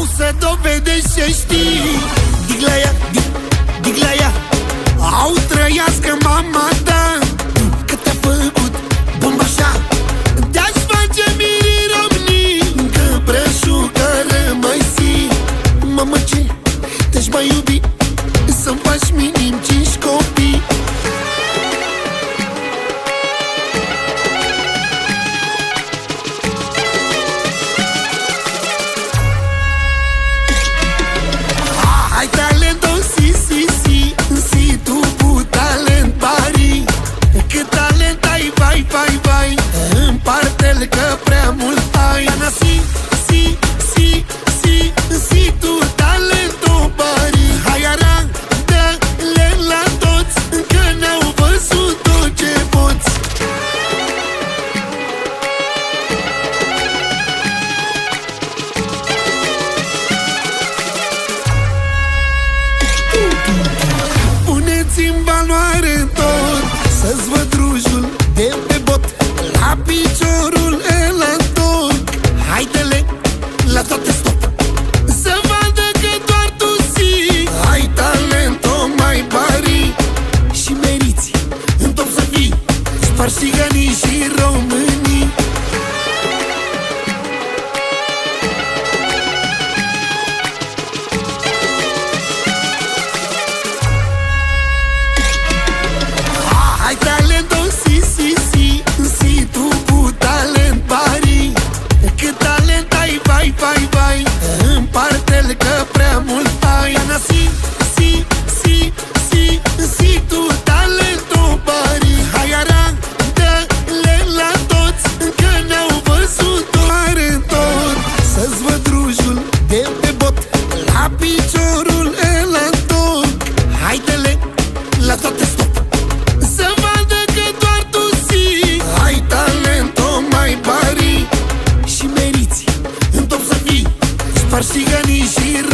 Vreau să dovedești ce știi. Diglaia, diglaia, au trăiască mama ta. Că te-a făcut bomba așa. Te-aș face mirii romni, că brășucă rămăsi. Mamă, ce te-aș mai iubi, să-mi faci minim 5 copii. Ai talento, si, si, si, si, tu cu talent pari. Cât talent ai, vai, vai, vai, împarte-l că prea mult ai. Ana, si, si, si, si, si, tu talento pari. Hai arată-le la toți, că n-au văzut tot ce poți. Puneți în valoare tot, să-ți văd rujul de pe bot, la piciorul ăla tot. Haide-le la toate stop, să vadă că doar tu si. Ai talent, o mai pari, și meriți în top să fii. Spargi țiganii și românii. Ai talento, si, si, si, si, tu cu talent pari. Cât talent ai, vai, vai, vai, împarte-l că prea mult ai. Ana, si, si, si, si, si, tu talento pari. Hai arată-le la toți, că n-au văzut doar tot. Să-ți văd rujul de pe bot, la piciorul ăla tot. Haide-le la toate stop, să vadă că doar tu si. Ai talent, o mai pari, și meriți în top să fii. Spargi țiganii și